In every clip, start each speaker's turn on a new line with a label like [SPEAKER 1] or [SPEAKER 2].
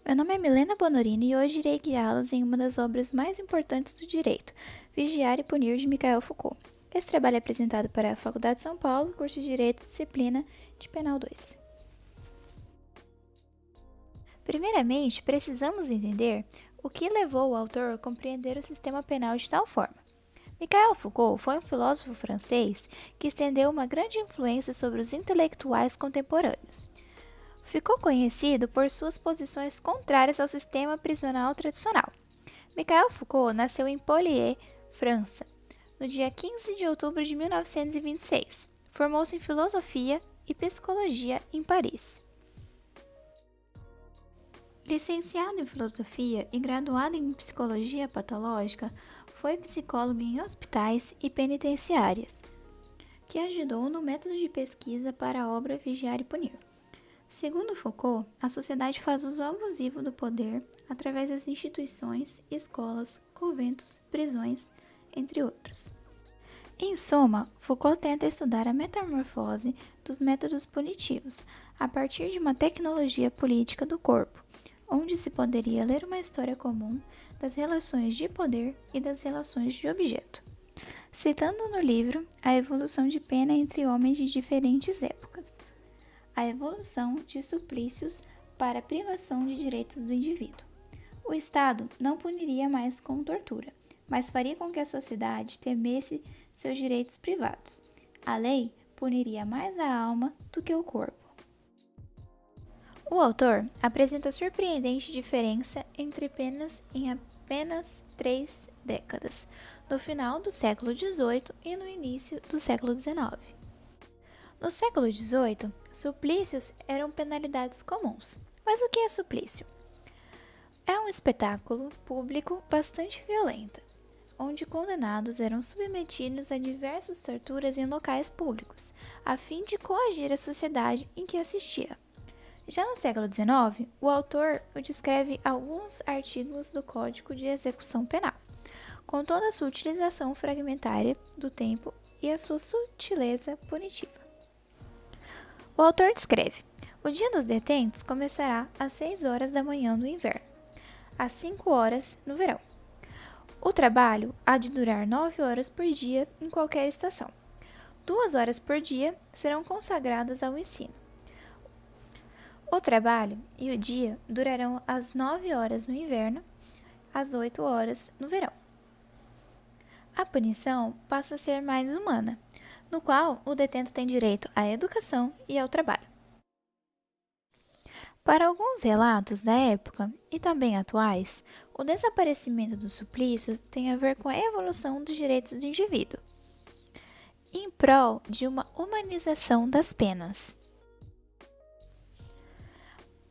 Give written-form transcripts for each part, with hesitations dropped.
[SPEAKER 1] Meu nome é Milena Bonorini e hoje irei guiá-los em uma das obras mais importantes do direito, Vigiar e Punir, de Michel Foucault. Esse trabalho é apresentado para a Faculdade de São Paulo, curso de Direito, disciplina de Penal 2. Primeiramente, precisamos entender o que levou o autor a compreender o sistema penal de tal forma. Michel Foucault foi um filósofo francês que estendeu uma grande influência sobre os intelectuais contemporâneos. Ficou conhecido por suas posições contrárias ao sistema prisional tradicional. Michel Foucault nasceu em Polier, França, no dia 15 de outubro de 1926. Formou-se em filosofia e psicologia em Paris. Licenciado em filosofia e graduado em psicologia patológica, foi psicólogo em hospitais e penitenciárias, que ajudou no método de pesquisa para a obra Vigiar e Punir. Segundo Foucault, a sociedade faz uso abusivo do poder através das instituições, escolas, conventos, prisões, entre outros. Em suma, Foucault tenta estudar a metamorfose dos métodos punitivos a partir de uma tecnologia política do corpo, onde se poderia ler uma história comum das relações de poder e das relações de objeto, citando no livro a evolução de pena entre homens de diferentes épocas, a evolução de suplícios para a privação de direitos do indivíduo. O Estado não puniria mais com tortura, mas faria com que a sociedade temesse seus direitos privados. A lei puniria mais a alma do que o corpo. O autor apresenta surpreendente diferença entre penas em apenas 3 décadas, no final do século XVIII e no início do século XIX. No século XVIII, suplícios eram penalidades comuns. Mas o que é suplício? É um espetáculo público bastante violento, onde condenados eram submetidos a diversas torturas em locais públicos, a fim de coagir a sociedade em que assistia. Já no século XIX, o autor descreve alguns artigos do Código de Execução Penal, com toda a sua utilização fragmentária do tempo e a sua sutileza punitiva. O autor descreve: o dia dos detentos começará às 6 horas da manhã no inverno, às 5 horas no verão. O trabalho há de durar 9 horas por dia em qualquer estação. 2 horas por dia serão consagradas ao ensino. O trabalho e o dia durarão às 9 horas no inverno, às 8 horas no verão. A punição passa a ser mais humana, no qual o detento tem direito à educação e ao trabalho. Para alguns relatos da época e também atuais, o desaparecimento do suplício tem a ver com a evolução dos direitos do indivíduo, em prol de uma humanização das penas.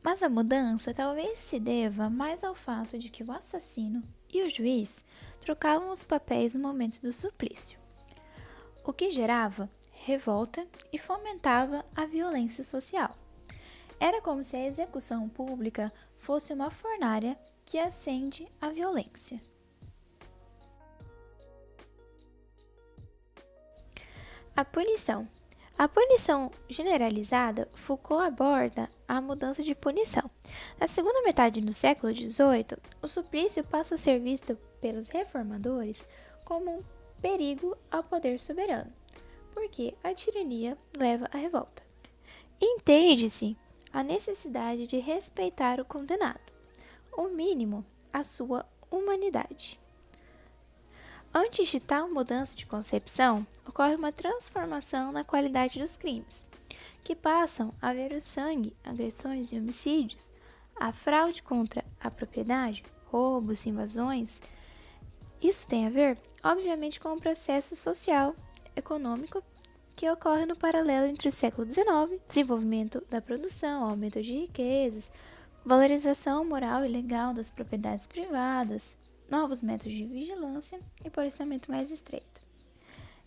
[SPEAKER 1] Mas a mudança talvez se deva mais ao fato de que o assassino e o juiz trocavam os papéis no momento do suplício, o que gerava revolta e fomentava a violência social. Era como se a execução pública fosse uma fornalha que acende a violência. A punição. A punição generalizada, Foucault aborda a mudança de punição. Na segunda metade do século XVIII, o suplício passa a ser visto pelos reformadores como um perigo ao poder soberano, porque a tirania leva à revolta. Entende-se a necessidade de respeitar o condenado, o mínimo, a sua humanidade. Antes de tal mudança de concepção, ocorre uma transformação na qualidade dos crimes, que passam a ver o sangue, agressões e homicídios, a fraude contra a propriedade, roubos, invasões. Isso tem a ver, obviamente, com o processo social, econômico, que ocorre no paralelo entre o século XIX, desenvolvimento da produção, aumento de riquezas, valorização moral e legal das propriedades privadas, novos métodos de vigilância e policiamento mais estreito.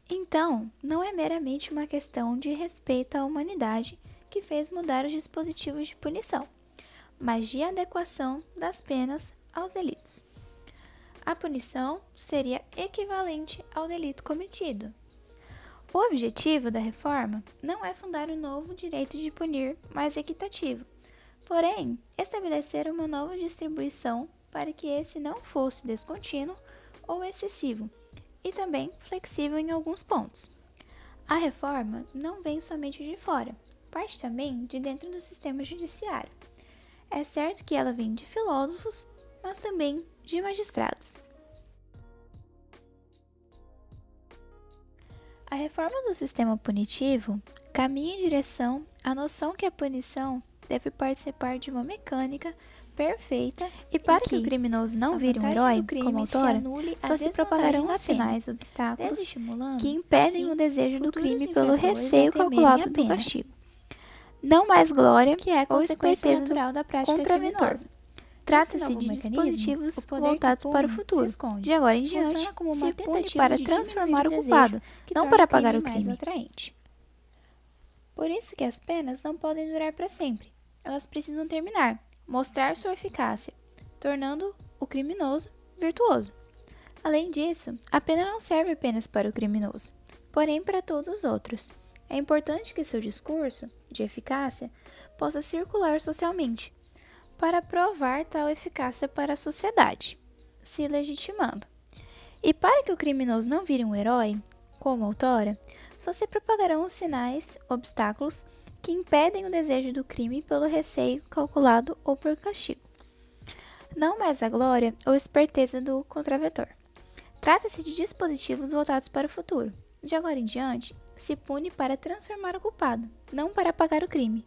[SPEAKER 1] Então, não é meramente uma questão de respeito à humanidade que fez mudar os dispositivos de punição, mas de adequação das penas aos delitos. A punição seria equivalente ao delito cometido. O objetivo da reforma não é fundar um novo direito de punir mais equitativo, porém, estabeleceram uma nova distribuição para que esse não fosse descontínuo ou excessivo, e também flexível em alguns pontos. A reforma não vem somente de fora, parte também de dentro do sistema judiciário. É certo que ela vem de filósofos, mas também de magistrados. A reforma do sistema punitivo caminha em direção à noção que a punição deve participar de uma mecânica perfeita e para que o criminoso não vire um herói, como autora, só se propagarão sinais, obstáculos que impedem o desejo do crime pelo receio calculado do castigo. Não mais glória que é a consequência natural da prática criminosa. Trata-se de dispositivos voltados para o futuro. De agora em diante, se pune para transformar o culpado, não para pagar o crime. Por isso que as penas não podem durar para sempre. Elas precisam terminar, mostrar sua eficácia, tornando o criminoso virtuoso. Além disso, a pena não serve apenas para o criminoso, porém para todos os outros. É importante que seu discurso, de eficácia, possa circular socialmente, para provar tal eficácia para a sociedade, se legitimando. E para que o criminoso não vire um herói, como outrora, só se propagarão os sinais, obstáculos, que impedem o desejo do crime pelo receio calculado ou por castigo. Não mais a glória ou esperteza do contraventor. Trata-se de dispositivos voltados para o futuro. De agora em diante, se pune para transformar o culpado, não para pagar o crime.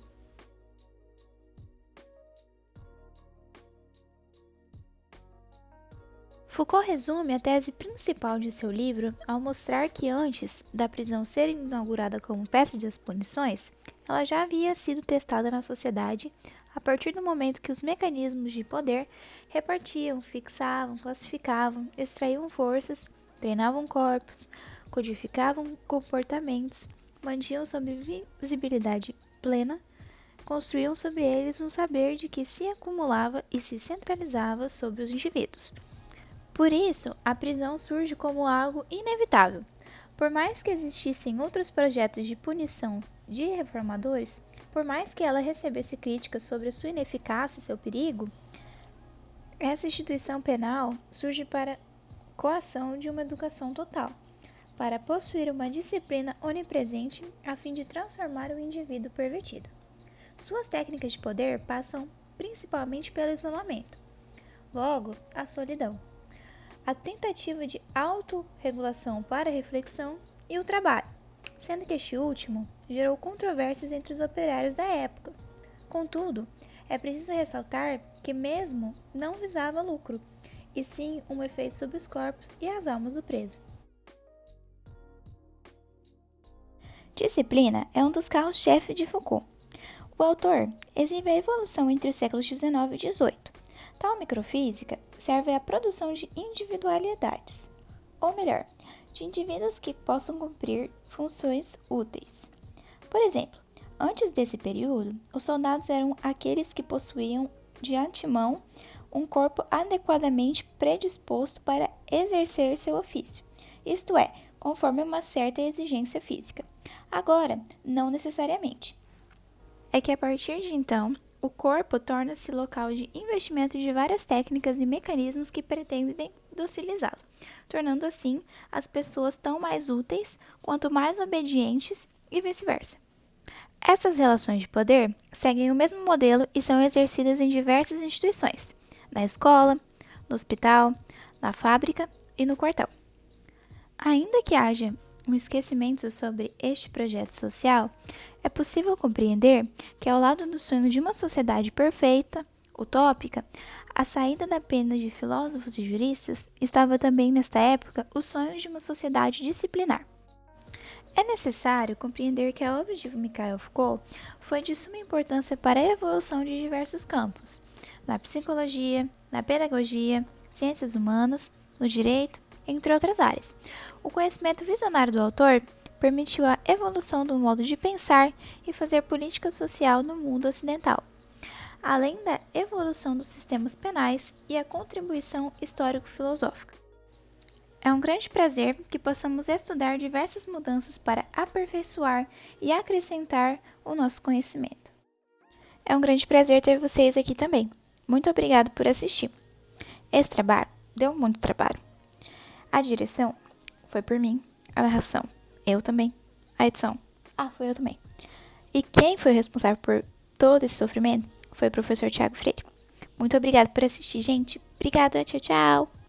[SPEAKER 1] Foucault resume a tese principal de seu livro ao mostrar que antes da prisão ser inaugurada como peça das punições, ela já havia sido testada na sociedade a partir do momento que os mecanismos de poder repartiam, fixavam, classificavam, extraíam forças, treinavam corpos, codificavam comportamentos, mantinham sob visibilidade plena, construíam sobre eles um saber de que se acumulava e se centralizava sobre os indivíduos. Por isso, a prisão surge como algo inevitável. Por mais que existissem outros projetos de punição de reformadores, por mais que ela recebesse críticas sobre a sua ineficácia e seu perigo, essa instituição penal surge para coação de uma educação total, para possuir uma disciplina onipresente a fim de transformar o indivíduo pervertido. Suas técnicas de poder passam principalmente pelo isolamento, logo, a solidão, a tentativa de autorregulação para a reflexão e o trabalho, sendo que este último gerou controvérsias entre os operários da época. Contudo, é preciso ressaltar que mesmo não visava lucro, e sim um efeito sobre os corpos e as almas do preso. Disciplina é um dos carros-chefe de Foucault. O autor exibe a evolução entre os séculos XIX e XVIII. Tal microfísica serve à produção de individualidades, ou melhor, de indivíduos que possam cumprir funções úteis. Por exemplo, antes desse período, os soldados eram aqueles que possuíam de antemão um corpo adequadamente predisposto para exercer seu ofício, isto é, conforme uma certa exigência física. Agora, não necessariamente. É que a partir de então, o corpo torna-se local de investimento de várias técnicas e mecanismos que pretendem docilizá-lo, tornando assim as pessoas tão mais úteis quanto mais obedientes e vice-versa. Essas relações de poder seguem o mesmo modelo e são exercidas em diversas instituições, na escola, no hospital, na fábrica e no quartel. Ainda que haja um esquecimento sobre este projeto social, é possível compreender que, ao lado do sonho de uma sociedade perfeita, utópica, a saída da pena de filósofos e juristas estava também, nesta época, o sonho de uma sociedade disciplinar. É necessário compreender que a obra de Michel Foucault foi de suma importância para a evolução de diversos campos, na psicologia, na pedagogia, ciências humanas, no direito, entre outras áreas. O conhecimento visionário do autor permitiu a evolução do modo de pensar e fazer política social no mundo ocidental, além da evolução dos sistemas penais e a contribuição histórico-filosófica. É um grande prazer que possamos estudar diversas mudanças para aperfeiçoar e acrescentar o nosso conhecimento. É um grande prazer ter vocês aqui também. Muito obrigado por assistir. Esse trabalho deu muito trabalho. A direção foi por mim, a narração, eu também, a edição, foi eu também. E quem foi o responsável por todo esse sofrimento foi o professor Thiago Freire. Muito obrigada por assistir, gente. Obrigada, tchau, tchau.